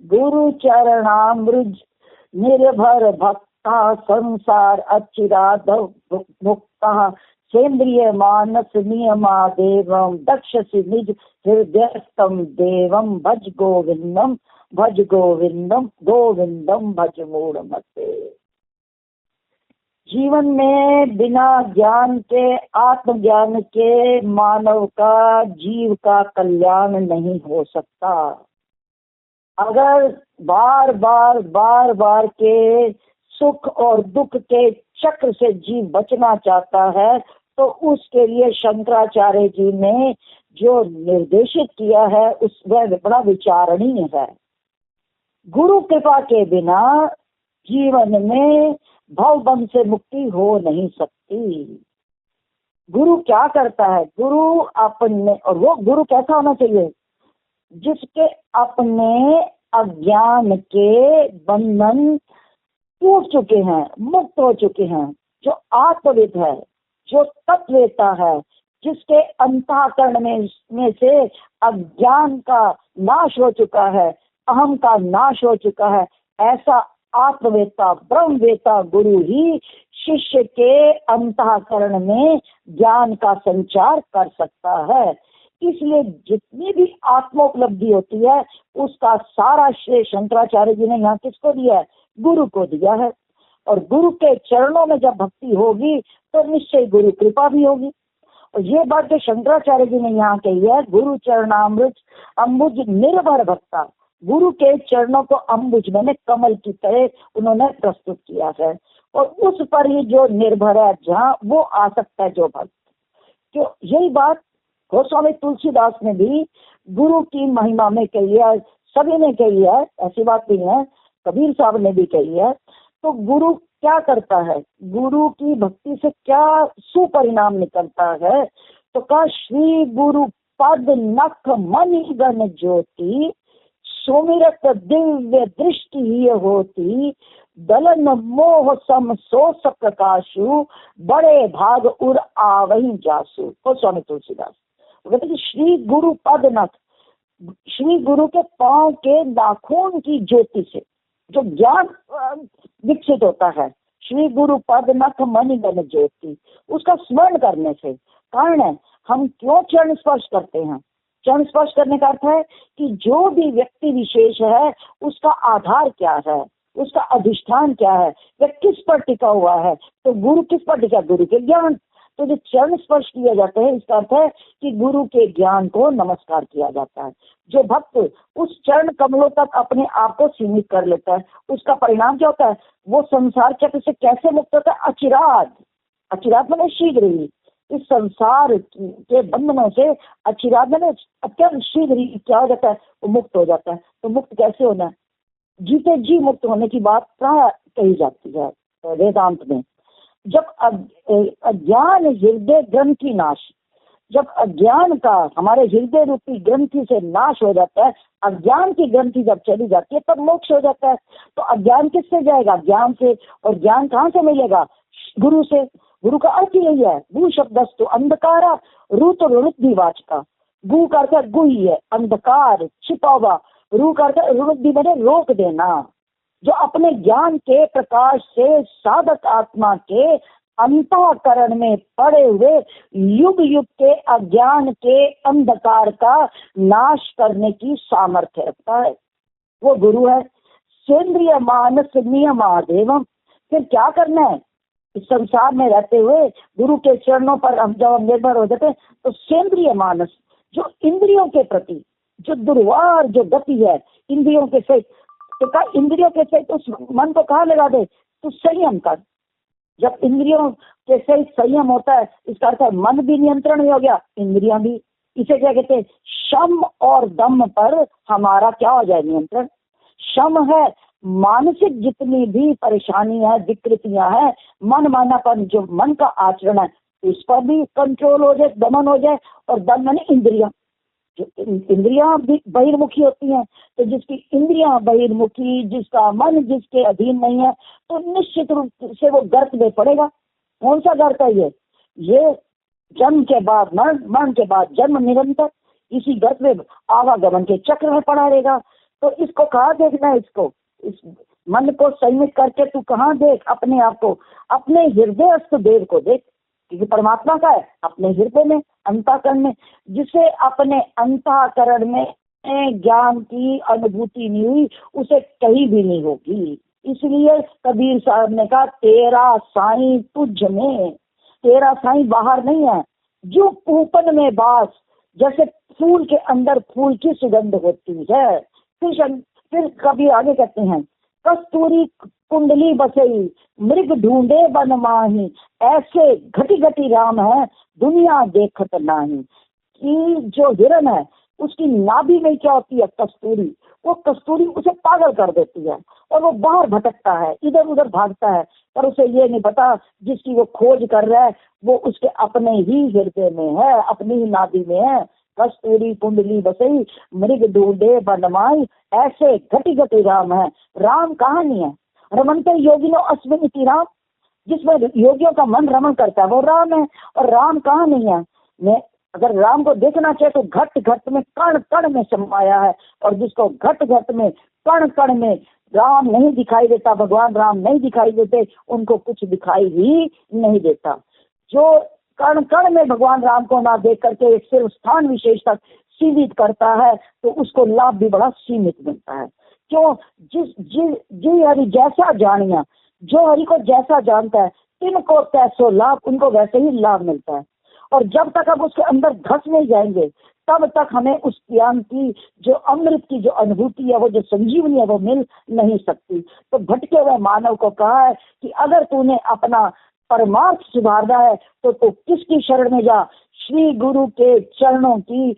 गुरु चरणामृज निर्भर भक्ता संसार अचिराद मुक्ता सेन्द्रिय मानस नियमा देवम दक्षसि निज हृदयस्थम देवम भज गोविंदम गोविंदम भज मूढ़मते। जीवन में बिना ज्ञान के, आत्मज्ञान के मानव का, जीव का कल्याण नहीं हो सकता। अगर बार बार के सुख और दुख के चक्र से जीव बचना चाहता है तो उसके लिए शंकराचार्य जी ने जो निर्देशित किया है उस वह बड़ा विचारणीय है। गुरु कृपा के बिना जीवन में भवबंध से मुक्ति हो नहीं सकती। गुरु क्या करता है? गुरु अपने, और वो गुरु कैसा होना चाहिए? जिसके अपने अज्ञान के बंधन टूट चुके हैं, मुक्त हो चुके हैं, जो आत्मविद है, जो तत्ववेता है, जिसके अंतःकरण में से अज्ञान का नाश हो चुका है, अहम का नाश हो चुका है, ऐसा आत्मवेता ब्रह्मवेता गुरु ही शिष्य के अंतःकरण में ज्ञान का संचार कर सकता है। इसलिए जितनी भी आत्मोपलब्धि होती है उसका सारा श्रेय शंकराचार्य जी ने यहाँ किसको दिया है? गुरु को दिया है। और गुरु के चरणों में जब भक्ति होगी तो निश्चय गुरु कृपा भी होगी। और ये बात जो शंकराचार्य जी ने यहाँ कही है, गुरु चरणामृत अम्बुज निर्भर भक्ता, गुरु के चरणों को अम्बुज मैंने कमल की तरह उन्होंने प्रस्तुत किया है और उस पर ही जो निर्भर है, जहाँ वो आ सकता है जो भक्त। क्यों? यही बात गोस्वामी तुलसीदास ने भी गुरु की महिमा में कही है, सभी ने कही है, ऐसी बात नहीं है, कबीर साहब ने भी कही है। तो गुरु क्या करता है? गुरु की भक्ति से क्या सुपरिणाम निकलता है? तो कहा श्री गुरु पद नख मणि गण ज्योति सुमिरत दिव्य दृष्टि ही होती दलन मोह सम सोस प्रकाशु बड़े भाग उर आवही जासु। गोस्वामी तुलसीदास कहते श्री गुरु पद नख, श्री गुरु के पांव के नाखून की ज्योति से जो ज्ञान विकसित होता है, श्री गुरु पद नख मणि गण ज्योति, उसका स्मरण करने से कारण है हम क्यों चरण स्पर्श करते हैं। चरण स्पर्श करने का अर्थ है कि जो भी व्यक्ति विशेष है उसका आधार क्या है, उसका अधिष्ठान क्या है, वह किस पर टिका हुआ है। तो गुरु किस पर टिका? गुरु के ज्ञान। तो जो चरण स्पर्श किया जाता है इसका अर्थ है कि गुरु के ज्ञान को नमस्कार किया जाता है। जो भक्त उस चरण कमलों तक अपने आप को सीमित कर लेता है उसका परिणाम क्या होता है? वो संसार चक्र से कैसे मुक्त होता है? अचिराद। अचिराद मैंने शीघ्र ही, इस संसार के बंधनों से अचिराद मैंने अत्यंत शीघ्र ही क्या हो जाता है? वो मुक्त हो जाता है। तो मुक्त कैसे होना है? जीते जी मुक्त होने की बात प्राय कही जाती है वेदांत में। जब अज्ञान हृदय ग्रंथि नाश, जब अज्ञान का हमारे हृदय रूपी ग्रंथि से नाश हो जाता है, अज्ञान की ग्रंथि जब चली जाती है तब मोक्ष हो जाता है। तो अज्ञान किससे जाएगा? ज्ञान से। और ज्ञान कहाँ से मिलेगा? गुरु से। गुरु का अर्थ यही है, गु शब्दस्तु अंधकारा ऋतु ऋणुद्धिवाचका। गु का अर्थ गु ही है, अंधकार छिपा हुआ। रू का अर्थ ऋणुद्धि मैंने रोक देना। जो अपने ज्ञान के प्रकाश से साधक आत्मा के अंतःकरण में पड़े हुए युग युग के अज्ञान के अंधकार का नाश करने की सामर्थ्य रखता है, वो गुरु है। सेंद्रिय मानस नियमादेवम। फिर क्या करना है? इस संसार में रहते हुए गुरु के चरणों पर हम जब निर्भर हो जाते हैं तो सेंद्रिय मानस, जो इंद्रियों के प्रति जो दुर्वार जो गति है इंद्रियों के सहित, तो कहा इंद्रियों के सहित उस मन को कहाँ लगा दे? तो संयम कर। जब इंद्रियों के सहित संयम होता है इसका अर्थ है मन भी नियंत्रण में हो गया, इंद्रियां भी। इसे क्या कहते हैं? शम और दम पर हमारा क्या हो जाए? नियंत्रण। शम है मानसिक जितनी भी परेशानी है, विकृतियां हैं, मन मानापन, जो मन का आचरण है उस पर भी कंट्रोल हो जाए, दमन हो जाए। और दम माने इंद्रियां, जो इंद्रियां भी बहिर्मुखी होती हैं। तो जिसकी इंद्रियां बहिर्मुखी, जिसका मन जिसके अधीन नहीं है, तो निश्चित रूप से वो गर्त में पड़ेगा। कौन सा गर्त है ये जन्म के बाद मरण, मरण के बाद जन्म, निरंतर इसी गर्त में आवागमन के चक्र में पड़ा रहेगा। तो इसको कहाँ देखना है? इसको, इस मन को संयमित करके तू कहाँ देख अपने आप को? अपने हृदयस्थ देव को देख, क्योंकि परमात्मा का है अपने हृदय में, अंतःकरण में। जिसे अपने अंतःकरण में ज्ञान की अनुभूति नहीं हुई, उसे कहीं भी नहीं होगी। इसलिए कबीर साहब ने कहा, तेरा साईं तुझ में। तेरा साईं बाहर नहीं है, जो पूपन में बास, जैसे फूल के अंदर फूल की सुगंध होती है। फिर कभी आगे कहते हैं, कस्तूरी कुंडली बसई मृग ढूंढे बन माही, ऐसे घटी घटी राम है दुनिया देखत नाही। कि जो हिरण है उसकी नाभि में क्या होती है? कस्तूरी। वो कस्तूरी उसे पागल कर देती है और वो बाहर भटकता है, इधर उधर भागता है, पर उसे ये नहीं पता जिसकी वो खोज कर रहा है वो उसके अपने ही हृदय में है, अपनी ही नाभि में है। कस्तूरी कुंडली बसई मृग ढूंढे बनमाई, ऐसे घटी घटी राम है। राम कहाँ नहीं है? रमनते योगिनो अस्मिन इति राम। जिसमें योगियों का मन रमन करता है वो राम है। और राम कहाँ नहीं है? मैं अगर राम को देखना चाहे तो घट घट में, कण कण में समाया है। और जिसको घट घट में, कण कण में राम नहीं दिखाई देता, भगवान राम नहीं दिखाई देते, उनको कुछ दिखाई ही नहीं देता। जो कण कण में भगवान राम को ना देख करके सिर्फ स्थान विशेष तक सीमित करता है, तो उसको लाभ भी बड़ा सीमित मिलता है। क्यों? जी हरि जैसा जानिया, जो हरि को जैसा जानता है, तिनको तैसो लाभ, उनको वैसे ही लाभ मिलता है। और जब तक हम उसके अंदर धस नहीं जाएंगे, तब तक हमें उस ज्ञान की, जो अमृत की जो अनुभूति है, वो जो संजीवनी है, वो मिल नहीं सकती। तो भटके हुए मानव को कहा है कि अगर तूने अपना परमार्थ सुधारना है तो तू किसकी शरण में जा? श्री गुरु के चरणों की।